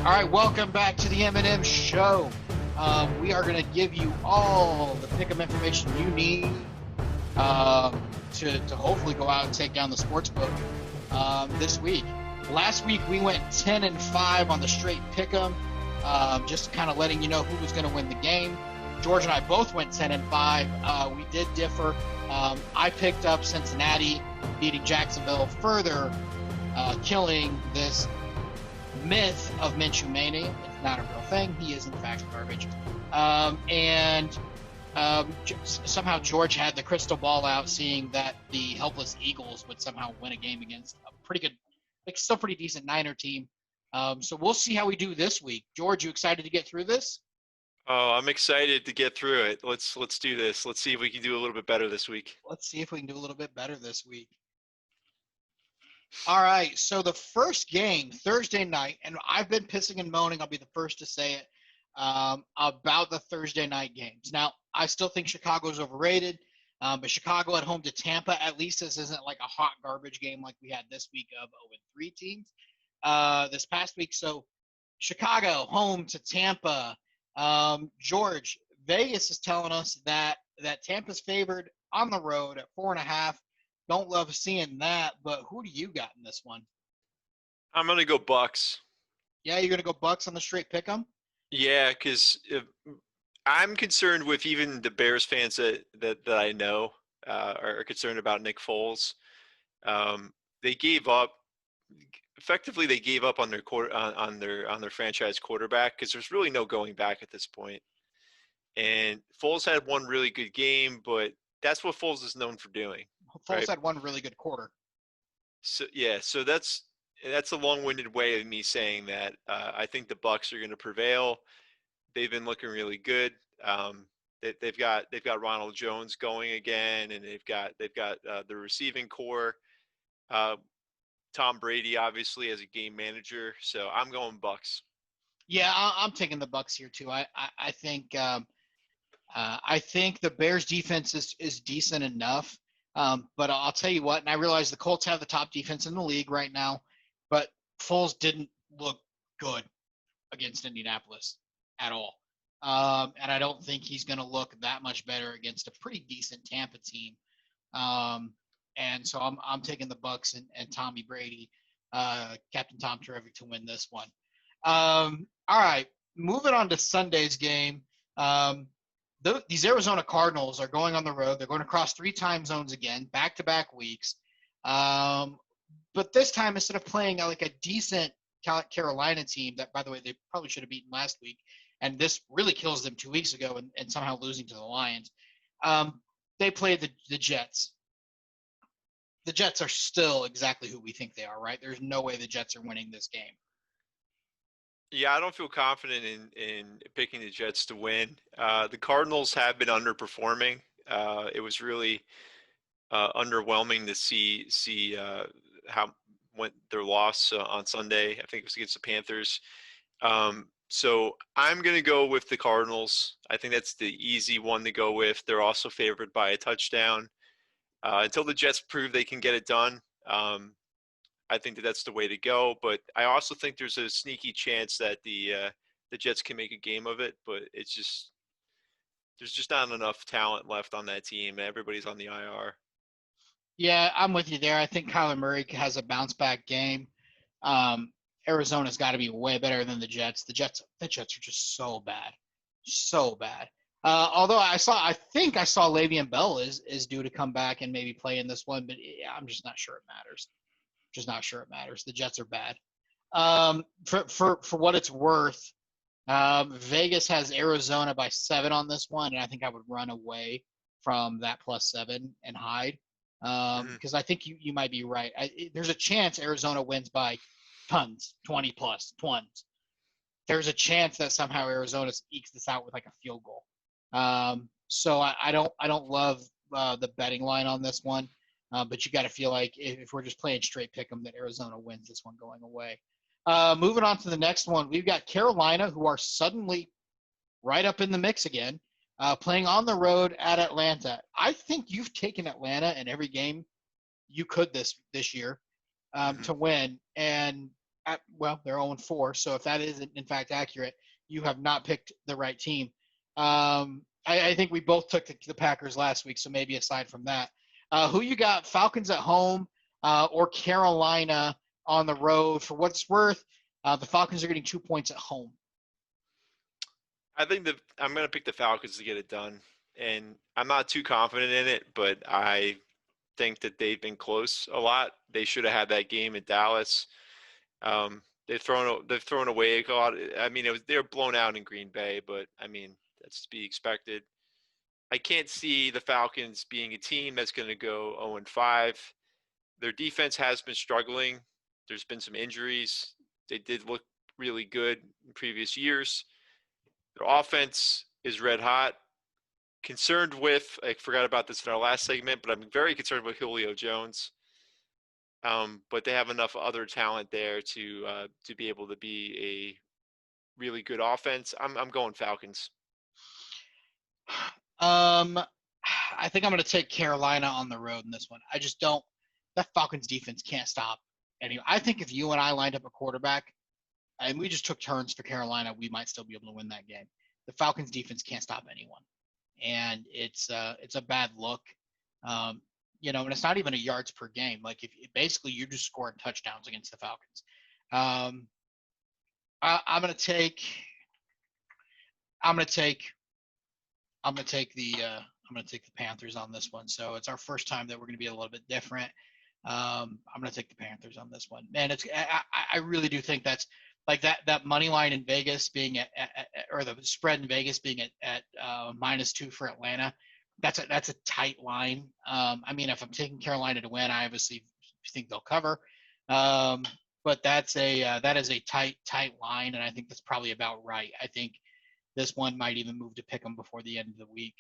All right, welcome back to the M&M Show. We are going to give you all the pick'em information you need to hopefully go out and take down the sportsbook this week. Last week we went 10-5 on the straight pick'em, just kind of letting you know who was going to win the game. George and I both went 10-5. We did differ. I picked up Cincinnati beating Jacksonville, further killing this myth of Minshew Mania. It's not a real thing. He is in fact garbage. Somehow George had the crystal ball out, seeing that the helpless Eagles would somehow win a game against a pretty good, still pretty decent Niner team. So we'll see how we do this week. George, you excited to get through this? Oh, I'm excited to get through it. Let's do this. Let's see if we can do a little bit better this week. Let's see if we can do a little bit better this week. All right, so the first game, Thursday night, and I've been pissing and moaning, I'll be the first to say it, about the Thursday night games. Now, I still think Chicago's overrated, but Chicago at home to Tampa, at least this isn't like a hot garbage game like we had this week of 0-3 teams this past week. So Chicago home to Tampa. George, Vegas is telling us that Tampa's favored on the road at 4.5. Don't love seeing that, but who do you got in this one? I'm going to go Bucks. Yeah, you're going to go Bucks on the straight pick'em? Yeah, because I'm concerned with even the Bears fans that I know are concerned about Nick Foles. They gave up. Effectively, they gave up on their on their franchise quarterback because there's really no going back at this point. And Foles had one really good game, but that's what Foles is known for doing. Foles had one really good quarter. So yeah, so that's a long-winded way of me saying that I think the Bucks are going to prevail. They've been looking really good. They've got Ronald Jones going again, and they've got the receiving core. Tom Brady obviously as a game manager, so I'm going Bucks. Yeah, I'm taking the Bucks here too. I think the Bears defense is decent enough. But I'll tell you what, and I realize the Colts have the top defense in the league right now, but Foles didn't look good against Indianapolis at all. And I don't think he's going to look that much better against a pretty decent Tampa team. And so I'm taking the Bucks and Tommy Brady, Captain Tom Terrific, to win this one. All right, moving on to Sunday's game. These Arizona Cardinals are going on the road. They're going to cross 3 time zones again, back-to-back weeks. But this time, instead of playing like a decent Carolina team that, by the way, they probably should have beaten last week, and this really kills them 2 weeks ago and somehow losing to the Lions, they played the Jets. The Jets are still exactly who we think they are, right? There's no way the Jets are winning this game. Yeah, I don't feel confident in picking the Jets to win. The Cardinals have been underperforming. It was really underwhelming to see how went their loss on Sunday. I think it was against the Panthers. So I'm going to go with the Cardinals. I think that's the easy one to go with. They're also favored by a touchdown. Until the Jets prove they can get it done, I think that's the way to go, but I also think there's a sneaky chance that the Jets can make a game of it, but there's just not enough talent left on that team. Everybody's on the IR. Yeah, I'm with you there. I think Kyler Murray has a bounce back game. Arizona's got to be way better than the Jets. The Jets are just so bad, so bad. Although I think I saw Le'Veon Bell is due to come back and maybe play in this one, but I'm just not sure it matters. Just not sure it matters. The Jets are bad. For what it's worth, Vegas has Arizona by 7 on this one, and I think I would run away from that +7 and hide because I think you might be right. There's a chance Arizona wins by tons, 20 plus, tons. There's a chance that somehow Arizona ekes this out with like a field goal. So I don't love the betting line on this one. But you got to feel like if we're just playing straight pick 'em, that Arizona wins this one going away. Moving on to the next one, we've got Carolina, who are suddenly right up in the mix again, playing on the road at Atlanta. I think you've taken Atlanta in every game you could this year to win. And Well, they're 0-4. So if that isn't in fact accurate, you have not picked the right team. I think we both took the Packers last week. So maybe aside from that, who you got? Falcons at home or Carolina on the road? For what it's worth, the Falcons are getting 2 points at home. I think I'm going to pick the Falcons to get it done, and I'm not too confident in it, but I think that they've been close a lot. They should have had that game in Dallas. They've thrown away a lot. I mean, they were blown out in Green Bay, but I mean that's to be expected. I can't see the Falcons being a team that's going to go 0-5. Their defense has been struggling. There's been some injuries. They did look really good in previous years. Their offense is red hot. Concerned with, I forgot about this in our last segment, but I'm very concerned with Julio Jones. But they have enough other talent there to be able to be a really good offense. I'm going Falcons. I think I'm going to take Carolina on the road in this one. I just don't. That Falcons defense can't stop anyway. I think if you and I lined up a quarterback and we just took turns for Carolina, we might still be able to win that game. The Falcons defense can't stop anyone, and it's a bad look. And it's not even a yards per game. Like if basically you're just scoring touchdowns against the Falcons. I'm gonna take the Panthers on this one. So it's our first time that we're gonna be a little bit different. I'm gonna take the Panthers on this one. Man, I really do think that's like that money line in Vegas being or the spread in Vegas being at -2 for Atlanta. That's a tight line. I mean, if I'm taking Carolina to win, I obviously think they'll cover. But that is a tight line, and I think that's probably about right. I think this one might even move to pick them before the end of the week.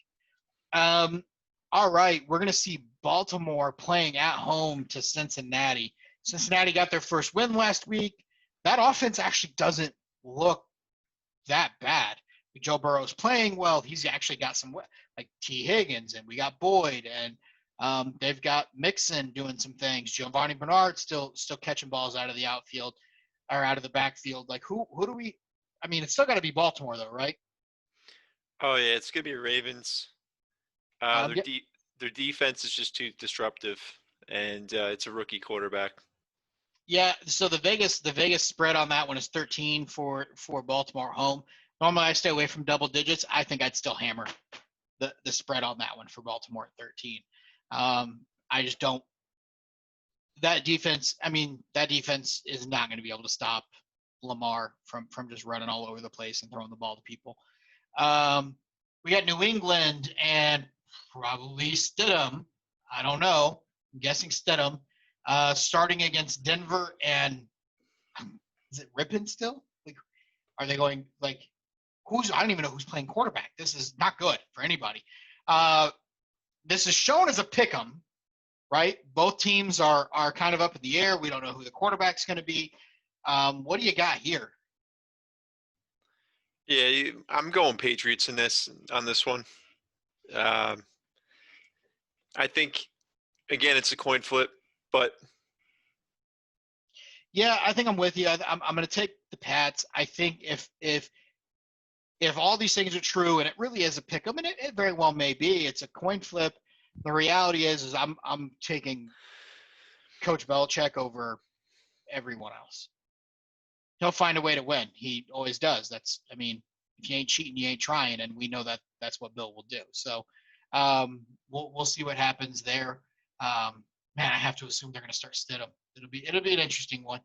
All right, we're going to see Baltimore playing at home to Cincinnati. Cincinnati got their first win last week. That offense actually doesn't look that bad. Joe Burrow's playing well. He's actually got some like T. Higgins, and we got Boyd, and they've got Mixon doing some things. Giovanni Bernard still catching balls out of the outfield or out of the backfield. Like who do we? I mean, it's still got to be Baltimore though, right? Oh yeah, it's gonna be Ravens. Their defense is just too disruptive, and it's a rookie quarterback. Yeah, so the Vegas spread on that one is 13 for Baltimore at home. Normally I stay away from double digits. I think I'd still hammer the spread on that one for Baltimore at 13. I just don't. That defense is not going to be able to stop Lamar from just running all over the place and throwing the ball to people. We got New England and probably Stidham. I don't know. I'm guessing Stidham. Starting against Denver, and is it Rippon still? Like, are they going like I don't even know who's playing quarterback. This is not good for anybody. This is shown as a pick'em, right? Both teams are kind of up in the air. We don't know who the quarterback's going to be. What do you got here? Yeah, I'm going Patriots on this one. I think again it's a coin flip, but yeah, I think I'm with you. I'm going to take the Pats. I think if all these things are true, and it really is a pick 'em, and it very well may be, it's a coin flip. The reality is I'm taking Coach Belichick over everyone else. He'll find a way to win. He always does. If you ain't cheating, you ain't trying, and we know that that's what Bill will do. So we'll see what happens there. Man, I have to assume they're going to start Stidham. It'll be an interesting one.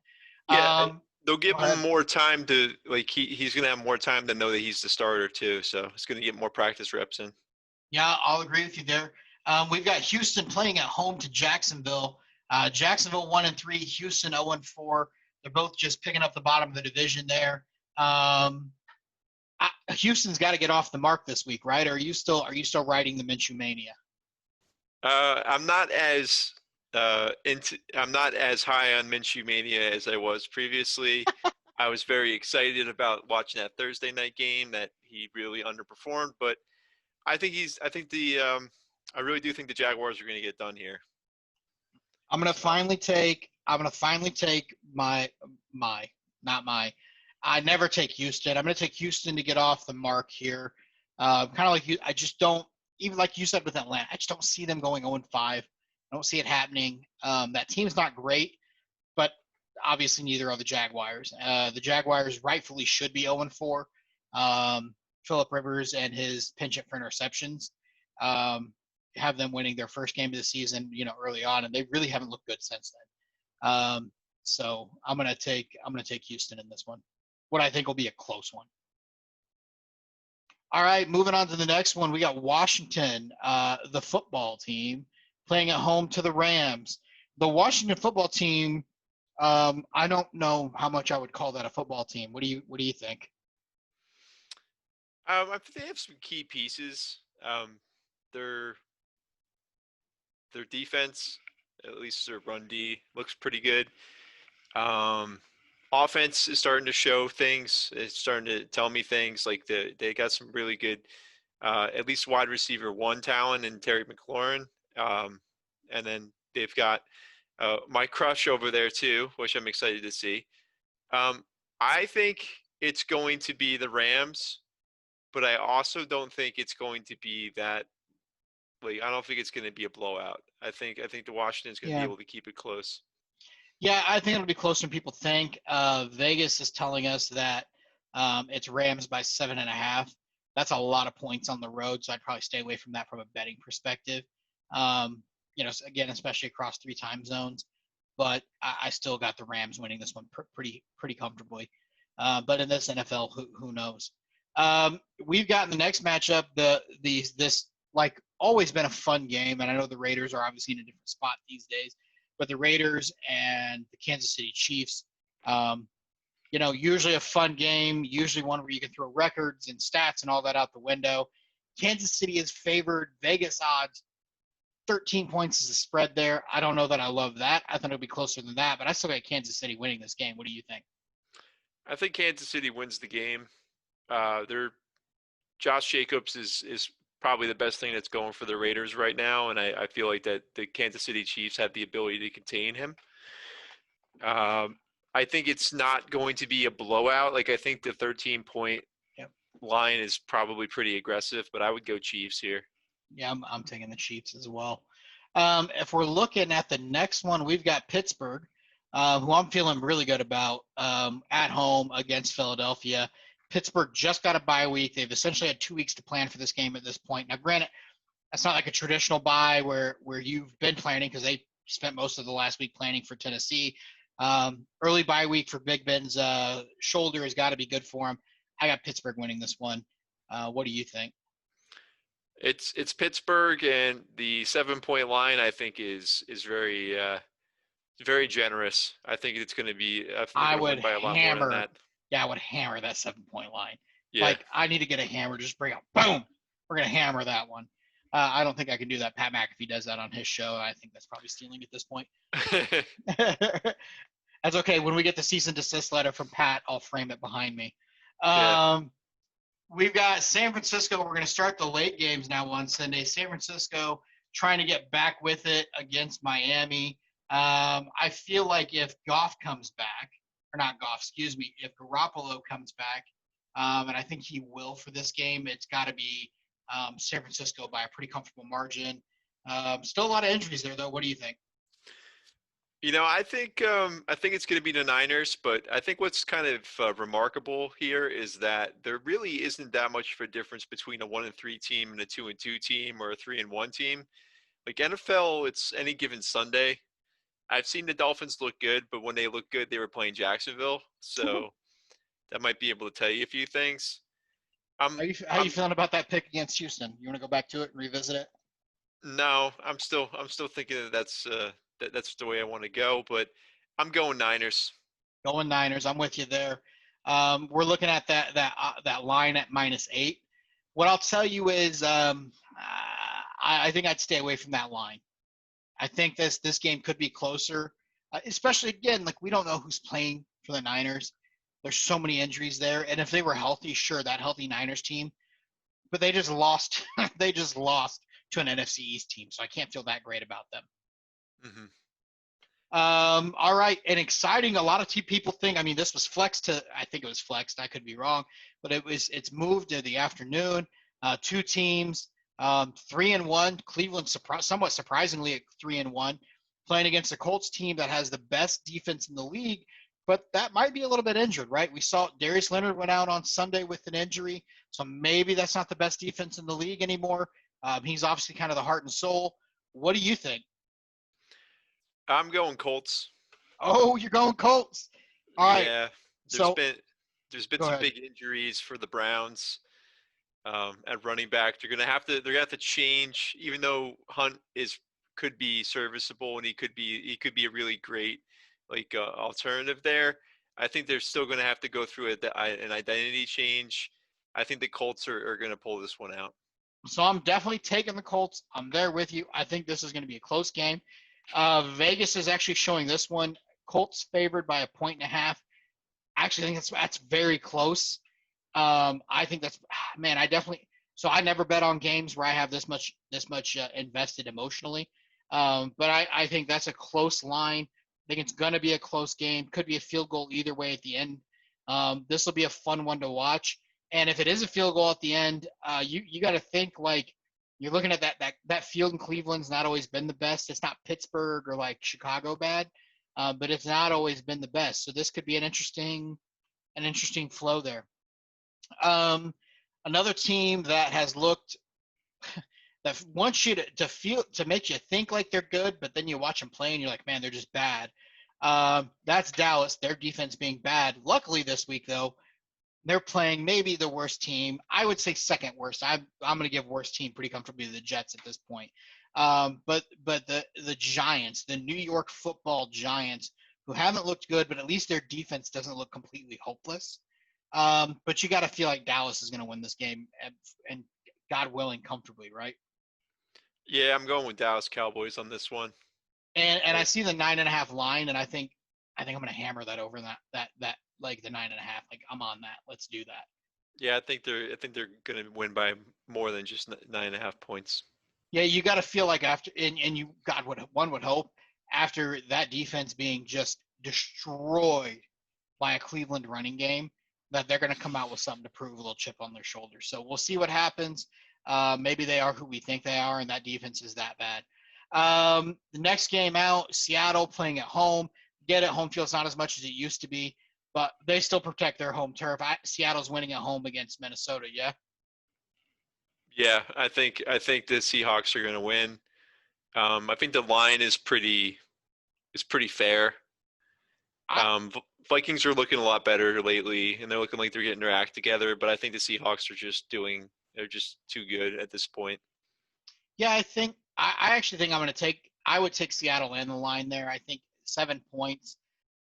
Yeah, they'll give him more time to he's going to have more time to know that he's the starter too. So he's going to get more practice reps in. Yeah, I'll agree with you there. We've got Houston playing at home to Jacksonville. Jacksonville 1-3, Houston 0-4. They're both just picking up the bottom of the division there. Houston's got to get off the mark this week, right? Or are you still riding the Minshew mania? I'm not as high on Minshew mania as I was previously. I was very excited about watching that Thursday night game that he really underperformed, but I really do think the Jaguars are going to get done here. I'm going to finally take I'm going to finally take not my. I never take Houston. I'm going to take Houston to get off the mark here. Kind of like you, I just don't, even like you said with Atlanta, I just don't see them going 0-5. I don't see it happening. That team's not great, but obviously neither are the Jaguars. The Jaguars rightfully should be 0-4. Phillip Rivers and his penchant for interceptions have them winning their first game of the season, early on, and they really haven't looked good since then. So I'm gonna take Houston in this one. What I think will be a close one. All right, moving on to the next one. We got Washington, the football team, playing at home to the Rams. The Washington football team, I don't know how much I would call that a football team. What do you think? I think they have some key pieces. Their defense, at least their run D, looks pretty good. Offense is starting to show things. It's starting to tell me things. Like they got some really good, at least wide receiver one talent in Terry McLaurin. And then they've got my crush over there too, which I'm excited to see. I think it's going to be the Rams, but I also don't think it's going to be that. Like, I don't think it's going to be a blowout. I think the Washington's going to be able to keep it close. Yeah, I think it'll be closer than people think. Vegas is telling us that it's Rams by 7.5. That's a lot of points on the road, so I'd probably stay away from that from a betting perspective. Again, especially across 3 time zones. But I still got the Rams winning this one pretty comfortably. But in this NFL, who knows? We've got in the next matchup this like always been a fun game, and I know the Raiders are obviously in a different spot these days. But the Raiders and the Kansas City Chiefs, usually a fun game, usually one where you can throw records and stats and all that out the window. Kansas City is favored. Vegas odds, 13 points is the spread there. I don't know that I love that. I thought it would be closer than that, but I still got Kansas City winning this game. What do you think? I think Kansas City wins the game. Josh Jacobs is probably the best thing that's going for the Raiders right now, and I feel like that the Kansas City Chiefs have the ability to contain him. I think it's not going to be a blowout. Like, I think the 13-point line is probably pretty aggressive, but I would go Chiefs here. Yeah, I'm taking the Chiefs as well. If we're looking at the next one, we've got Pittsburgh, who I'm feeling really good about at home against Philadelphia. Pittsburgh just got a bye week. They've essentially had 2 weeks to plan for this game at this point. Now, granted, that's not like a traditional bye where you've been planning because they spent most of the last week planning for Tennessee. Early bye week for Big Ben's shoulder has got to be good for him. I got Pittsburgh winning this one. What do you think? It's Pittsburgh, and the 7-point line I think is very very generous. I think it's going to be. I would win by a lot more than that. Yeah, I would hammer that 7-point line. Yeah. Like, I need to get a hammer. Just bring out, boom. We're going to hammer that one. I don't think I can do that. Pat McAfee does that on his show. I think that's probably stealing at this point. That's okay. When we get the cease and desist letter from Pat, I'll frame it behind me. We've got San Francisco. We're going to start the late games now on Sunday. San Francisco trying to get back with it against Miami. I feel like if Goff comes back, or not Goff, excuse me, if Garoppolo comes back, and I think he will for this game, it's got to be San Francisco by a pretty comfortable margin. Still a lot of injuries there, though. What do you think? I think it's going to be the Niners, but I think what's kind of remarkable here is that there really isn't that much of a difference between a 1-3 team and a 2-2 team or a 3-1 team. Like NFL, it's any given Sunday. I've seen the Dolphins look good, but when they look good, they were playing Jacksonville. So that might be able to tell you a few things. How are you feeling about that pick against Houston? You want to go back to it and revisit it? No, I'm still thinking that's the way I want to go, but I'm going Niners. Going Niners. I'm with you there. We're looking at that line at -8. What I'll tell you is I think I'd stay away from that line. I think this game could be closer, especially, again, like we don't know who's playing for the Niners. There's so many injuries there. And if they were healthy, sure, that healthy Niners team. But they just lost. They just lost to an NFC East team. So I can't feel that great about them. Mm-hmm. All right, and exciting. A lot of people think. I mean, this was flexed to. I think it was flexed. I could be wrong, but it's moved to the afternoon. Two teams, 3-1. Cleveland, somewhat surprisingly at 3-1, playing against a Colts team that has the best defense in the league, but that might be a little bit injured, right? We saw Darius Leonard went out on Sunday with an injury, so maybe that's not the best defense in the league anymore. He's obviously kind of the heart and soul. What do you think? I'm going Colts. Oh, you're going Colts. All right. Yeah, there's So been there's been go some ahead. big injuries for the Browns at running back. They're gonna have to change. Even though Hunt could be serviceable and he could be a really great alternative there. I think they're still gonna have to go through an identity change. I think the Colts are gonna pull this one out. So I'm definitely taking the Colts. I'm there with you. I think this is going to be a close game. Vegas is actually showing this one. Colts favored by 1.5. Actually, I think that's very close. I think that's man. I definitely. So I never bet on games where I have this much invested emotionally. But I think that's a close line. I think it's going to be a close game. Could be a field goal either way at the end. This will be a fun one to watch. And if it is a field goal at the end, you got to think like you're looking at that field in Cleveland's not always been the best. It's not Pittsburgh or like Chicago bad, but it's not always been the best. So this could be an interesting flow there. Um, Another team that has looked that wants you to feel to make you think like they're good, but then you watch them play and you're like, man, they're just bad. That's Dallas. Their defense being bad. Luckily this week though, they're playing maybe the worst team. I would say second worst. I'm going to give worst team pretty comfortably to the Jets at this point. But the Giants, the New York Football Giants, who haven't looked good, but at least their defense doesn't look completely hopeless. But you got to feel like Dallas is going to win this game, and God willing, comfortably, right? Yeah, I'm going with Dallas Cowboys on this one. And I see the 9.5 line, and I think I'm going to hammer that over that like the 9.5. Like I'm on that. Let's do that. Yeah, I think they're gonna win by more than just 9.5 points. Yeah, you got to feel like after, and you, God, would one would hope after that defense being just destroyed by a Cleveland running game, that they're going to come out with something to prove, a little chip on their shoulder. So we'll see what happens. Maybe they are who we think they are, and that defense is that bad. The next game out, Seattle playing at home. Get it, home field's not as much as it used to be, but they still protect their home turf. Seattle's winning at home against Minnesota. Yeah. Yeah, I think the Seahawks are gonna win. I think the line is pretty fair. I, Vikings are looking a lot better lately, and they're looking like they're getting their act together. But I think the Seahawks they're just too good at this point. Yeah, I actually think I would take Seattle and the line there. I think 7 points.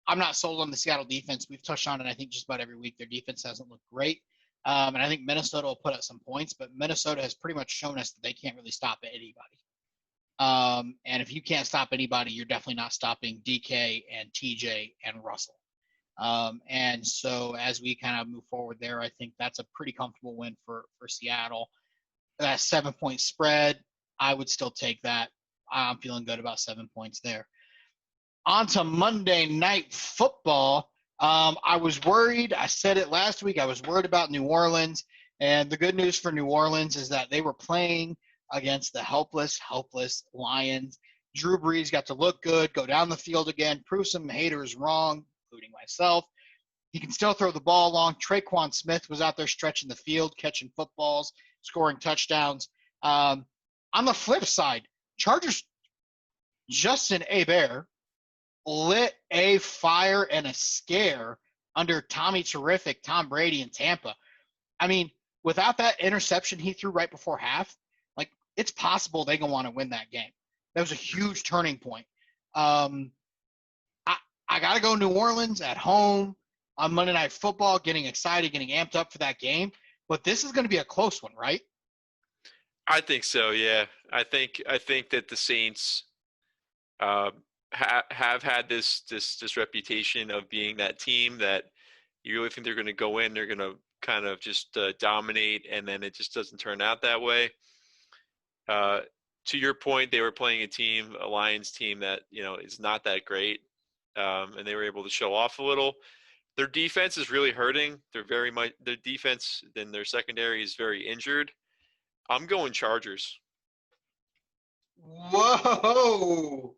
I'm not sold on the Seattle defense. We've touched on it, I think, just about every week. Their defense hasn't looked great. And I think Minnesota will put up some points, but Minnesota has pretty much shown us that they can't really stop anybody. And if you can't stop anybody, you're definitely not stopping DK and TJ and Russell. And so as we kind of move forward there, I think that's a pretty comfortable win for Seattle. That 7 point spread, I would still take that. I'm feeling good about 7 points there. On to Monday Night Football. I was worried. I said it last week. I was worried about New Orleans. And the good news for New Orleans is that they were playing against the helpless Lions. Drew Brees got to look good, go down the field again, prove some haters wrong, including myself. He can still throw the ball long. Traquan Smith was out there stretching the field, catching footballs, scoring touchdowns. On the flip side, Chargers Justin Herbert lit a fire and a scare under Tommy Terrific, Tom Brady in Tampa. I mean, without that interception he threw right before half, like it's possible they gonna want to win that game. That was a huge turning point. Um, I got to go New Orleans at home on Monday Night Football, getting excited, getting amped up for that game. But this is going to be a close one, right? I think so. Yeah, I think that the Saints uh, have had this reputation of being that team that you really think they're going to go in, they're going to kind of just dominate, and then it just doesn't turn out that way. Uh, to your point, they were playing a Lions team that, is not that great. And they were able to show off a little. Their defense is really hurting. Their defense, then their secondary is very injured. I'm going Chargers. Whoa.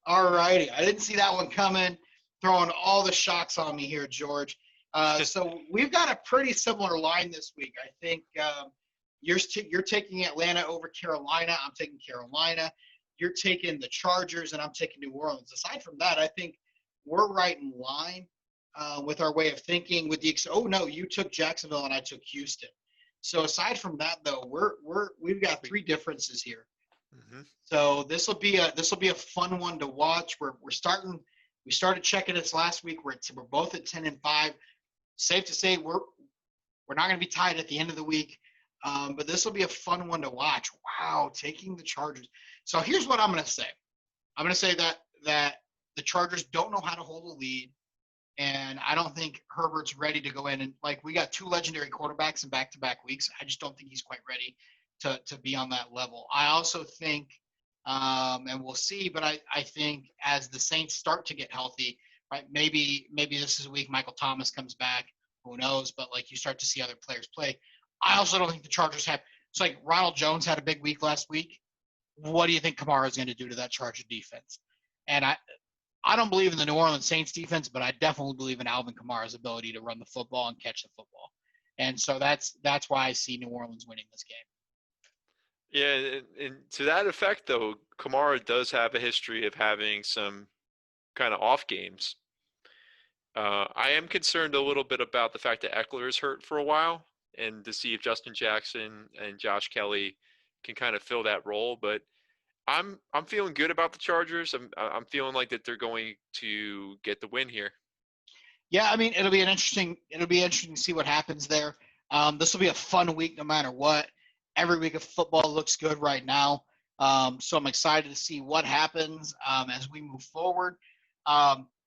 All righty. I didn't see that one coming. Throwing all the shocks on me here, George. So we've got a pretty similar line this week. I think you're taking Atlanta over Carolina. I'm taking Carolina. You're taking the Chargers, and I'm taking New Orleans. Aside from that, I think we're right in line with our way of thinking. You took Jacksonville and I took Houston. So aside from that, though, we've got three differences here. Mm-hmm. So this will be a fun one to watch. We started checking this last week. We're both at 10-5. Safe to say we're not going to be tied at the end of the week. But this will be a fun one to watch. Wow, taking the Chargers. So here's what I'm going to say. I'm going to say that the Chargers don't know how to hold a lead, and I don't think Herbert's ready to go in. And we got two legendary quarterbacks in back-to-back weeks. I just don't think he's quite ready to be on that level. I also think, and we'll see, but I think as the Saints start to get healthy, right? Maybe this is a week Michael Thomas comes back. Who knows? But you start to see other players play. I also don't think the Chargers have. It's like Ronald Jones had a big week last week. What do you think Kamara is going to do to that Charger defense? And I don't believe in the New Orleans Saints defense, but I definitely believe in Alvin Kamara's ability to run the football and catch the football. And so that's why I see New Orleans winning this game. Yeah, and to that effect, though, Kamara does have a history of having some kind of off games. I am concerned a little bit about the fact that Eckler is hurt for a while, and to see if Justin Jackson and Josh Kelly can kind of fill that role. But I'm feeling good about the Chargers. I'm feeling like that they're going to get the win here. Yeah, I mean it'll be interesting to see what happens there. This will be a fun week no matter what. Every week of football looks good right now. So I'm excited to see what happens as we move forward.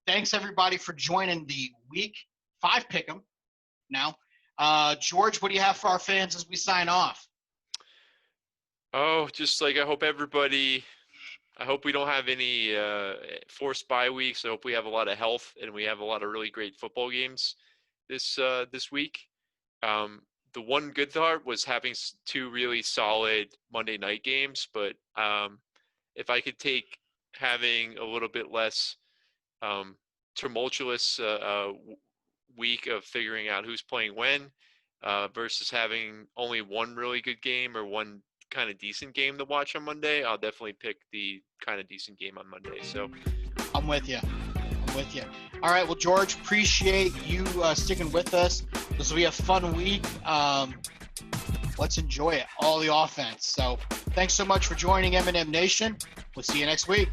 Thanks everybody for joining the Week 5 Pick'em. Now, George, what do you have for our fans as we sign off? Oh, just I hope we don't have any forced bye weeks. I hope we have a lot of health and we have a lot of really great football games this week. The one good thought was having two really solid Monday night games, but if I could take having a little bit less tumultuous week of figuring out who's playing when versus having only one really good game or one kind of decent game to watch on Monday, I'll definitely pick the kind of decent game on Monday. So I'm with you. All right, well, George, appreciate you sticking with us. This will be a fun week. Let's enjoy it, all the offense. So thanks so much for joining M&M Nation. We'll see you next week.